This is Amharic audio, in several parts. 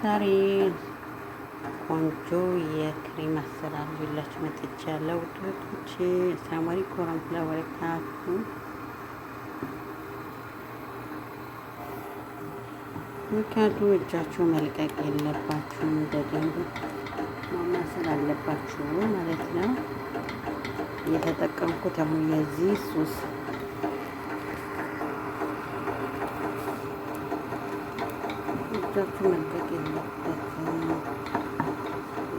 ዛሬ ቆንጆ የክሬም አሰራር ይዤላችሁ መጥቻለሁ። ውዶቼ ሰላም አለይኩም ወራህመቱላሂ ወበረካቱ። ምክንያቱም እጃችሁ መልቀቅ የለባችሁም፣ በደንብ ማማሰል አለባችሁ ማለት ነው። የተጠቀምኩት አሁን የዚህ ሶስ እጃችሁ መልቀቅ የለበትም።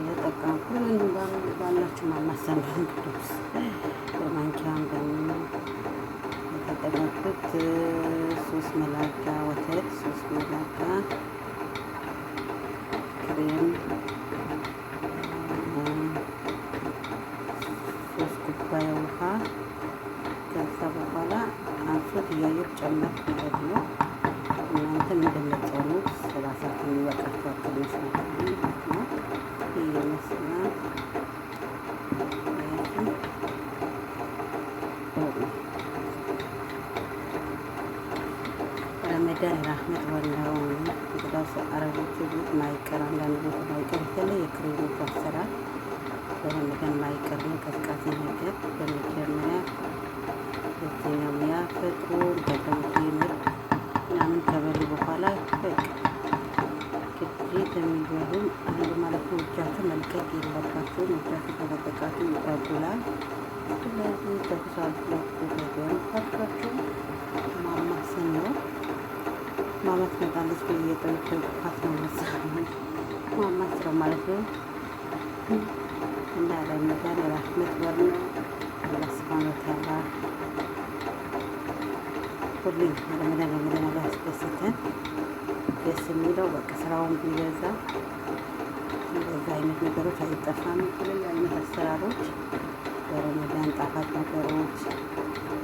የተጠቀምኩት ባላችሁ ማማሰል እንግዲህ በማንኪያም የተጠቀምኩት 3 መላጋ ወተት፣ 3 መላጋ ክሬም፣ 3 ኩባያ ውሃ። ከዛ በኋላ አንሶት እያየሁ ጨመርኩ ማለት ነው። እናንተም እንደምትጨምሩት 30 የሚበቃችኋል ይመስላል ማለት ነው። ይህ ይመስላል ረመዳን ራህመት ወላው እንግዳስ አረቦች ቤት ማይቀር አንዳንድ ቦታ ማይቀር የተለየ የክሬሞች አሰራር በረመዳን ማይቀር ነው። ቀዝቃዜ ነገር በመጀመሪያ በዚህ ነው የሚያፈጥሩ በደምብ ምናምን ከበሉ በኋላ ግዴታ የሚበሉ አንዱ ማለት ነው። እጃችሁ መልቀቅ የለባችሁም። እጃችሁ ከተጠቃችሁ ይጓጉላል። ስለዚህ በተሳልኩ ነገር ካርታችሁ ማማሰል ነው። ማማት መጣለች በየጠሩት ነው መሰለኝ ማማስረው ማለት ነው። እና ረመዳን የራህመት ወር ነው። አላህ ሱብሃነሁ ወተዓላ ሁሌም ረመዳን አላህ ያስደስተን። ደስ የሚለው በቃ ስራውን ቢበዛ እንደዛ አይነት ነገሮች አይጠፋም። የተለያዩ አይነት አሰራሮች በረመዳን ጣፋጭ ነገሮች፣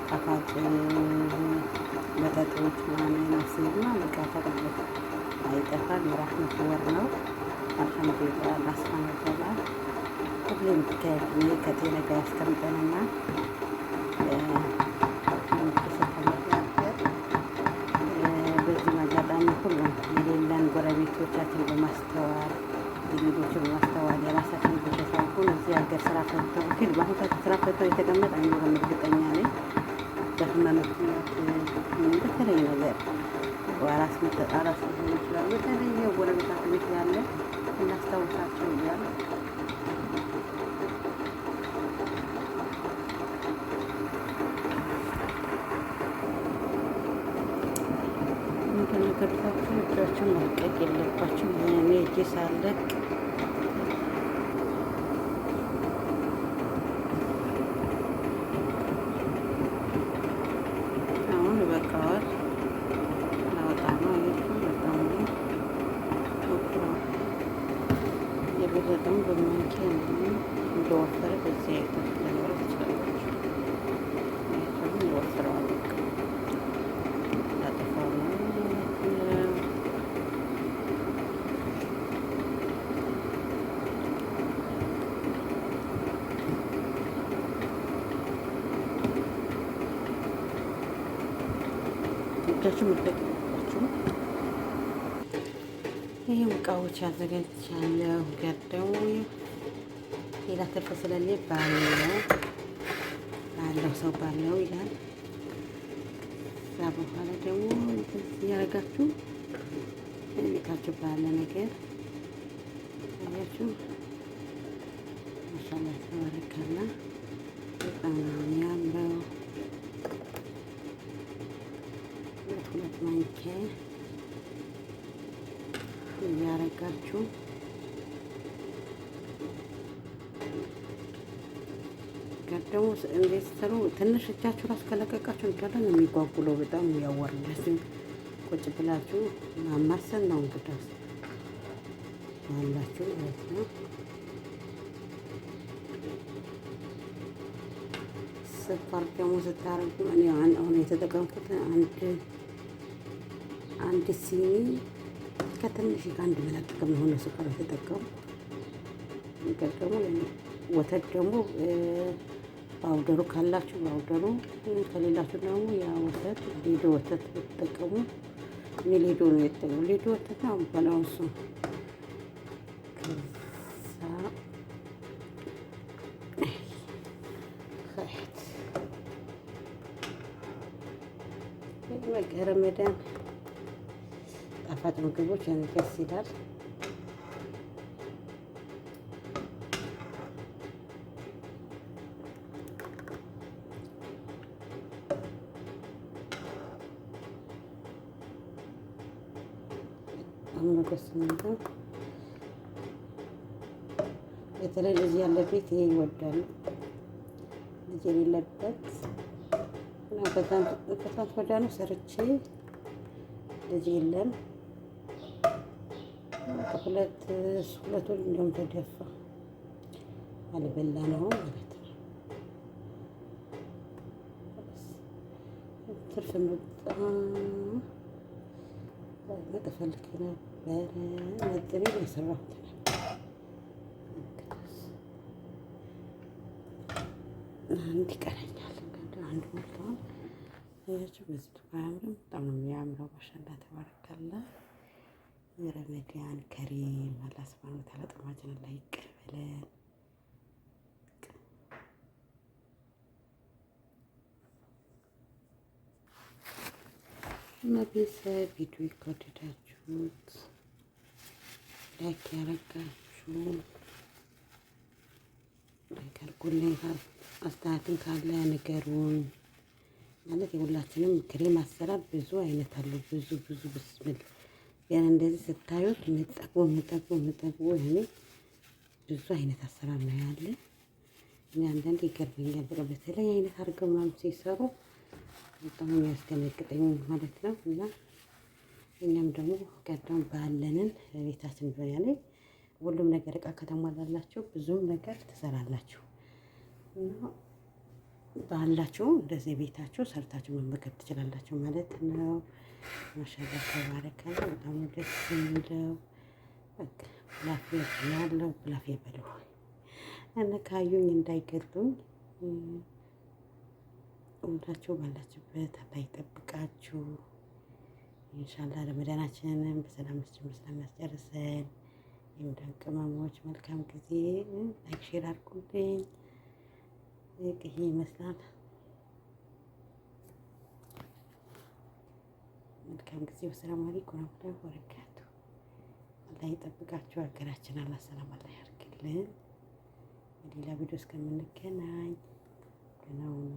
ጣፋጭ መጠጦች ምናምን ማስይዝና መቃፈቅበት አይጠፋም። የራህመት ወር ነው። አልሐምዱሊላህ አላህ ሱብሃነሁ ወተዓላ ሁሌም ከጤና ጋር ያስቀምጠንና በዚህ አጋጣሚ ሁሉም የሌለን ጎረቤቶቻችን በማስተዋል የሌሎችን በማስተዋል የራሳችን ብቻ ሳይሆን እዚህ ሀገር ስራ ፈተው ግን በአሁኑ ሰዓት ስራ ፈተው የተቀመጠ አይኖርም። እርግጠኛ ነኝ በህመም ምክንያት በተለይ ነገር አራስ ሊሆን ይችላል። በተለየ ጎረቤታችን ቤት ያለ እናስታውሳቸው እያለ ከነገርታችሁ እጃችሁን መልቀቅ የለባችሁም። እኔ እጄ ሳለቅ አሁን በቃዋል ላወጣ ነው። በጣም የበለጠውን በማንኪያ እንደወፈረ በዚህ አይነት ለኖረ ትችላላችሁ። እንደወፈረዋል ላጠፋው ነው። እጃችሁ መልቀቅ የለባችሁም። ይህ እቃዎች አዘጋጅቻለሁ። ገደው ሌላ ትርፍ ስለሌለ ባለው ሰው ባለው ይላል። ከዛ በኋላ ደግሞ እያደረጋችሁ ቤታችሁ ባለ ነገር አያችሁ። ማሻአላህ ተባረከላ። በጣም ነው የሚያምረው። 2 ማንኪያ እያረጋችሁ ደግሞ እንዴት ስትሰሩ ትንሽ እጃችሁ ራስ ከለቀቃችሁ እንዳለ ነው የሚጓጉለው። በጣም ያዋርዳል። ቁጭ ብላችሁ ማማሰል ነው እንግዲህ ያላችሁ ማለት ነው። ስኳር ደግሞ ስታረጉ እኔ አሁን የተጠቀምኩት አንድ ሲኒ ከትንሽ ከአንድ መለጥቀም የሆነ ስኳር የተጠቀሙ ወተት ደግሞ ፓውደሩ ካላችሁ ፓውደሩ፣ ከሌላችሁ ደግሞ ያ ወተት ሌዶ ወተት ብትጠቀሙ እኔ ሌዶ ነው የተጠቀሙ። ሌዶ ወተት ነው በላው እሱ በቃ ረመዳን ጣፋጭ ምግቦች ደስ ይላል። አሁን ደስ የሚለው በተለይ ልጅ ያለበት ይሄ ይወዳሉ። ልጅ የሌለበት እና ከትናንት ወዲያ ነው ሰርቼ ልጅ የለም ሁለት ወር እንደውም ተደፋ አልበላ ነው ማለት ነው። ትርፍ መጥፈልግ ነበረ መጥቤ የሰራሁት አንድ ይቀረኛል። አንድ ሞልተዋል ያቸው በዚህ አያምርም? በጣም ነው የሚያምረው። ማሻአላ ተባረካላ። የረመዳን ከሪም አላህ ሱብሃነሁ ወተዓላ ጥማችንን ላይ ይቀበለን። እና ቤተሰብ ቪዲዮ ከወደዳችሁት ላይክ ያረጋችሁ ላይክ አድርጉልኝ። አስተያየትም ካለ ንገሩን። ማለት የሁላችንም ክሬም አሰራር ብዙ አይነት አለው። ብዙ ብስምል ያን እንደዚህ ስታዩት ምጠግቦ ያኔ ብዙ አይነት አሰራር ነው ያለ። እኔ አንዳንዴ ይገርመኛል። በተለይ አይነት አድርገው ምናምን ሲሰሩ በጣም የሚያስደነግጠኝ ማለት ነው። እና እኛም ደግሞ ቀደም ባለንን ቤታችን ቢሆን ያኔ ሁሉም ነገር እቃ ከተሟላላችሁ ብዙም ነገር ትሰራላችሁ እና ባላችሁ እንደዚህ ቤታችሁ ሰርታችሁ መመገብ ትችላላችሁ ማለት ነው። ማሻአላ ተባረከ። በጣም ደስ የሚለው በቃ ብላፊያ ያለው ብላፊያ በለው እና ካዩኝ እንዳይገሉኝ። ሁላችሁ ባላችሁበት አላህ ይጠብቃችሁ። ኢንሻአላህ ረመዳናችንን በሰላም ያስጨርሰን። የመዳን ቅመሞች መልካም ጊዜ። ላይክ ሼር አድርጉልኝ። ይሄ ይመስላል። መልካም ጊዜ። ወሰላሙ አለይኩም ወራህመቱላሂ ወበረካቱ። አላህ ይጠብቃችሁ። ሀገራችን አላህ ሰላም አላህ ያርግልን። በሌላ ቪዲዮ እስከምንገናኝ ደህና ሁኑ።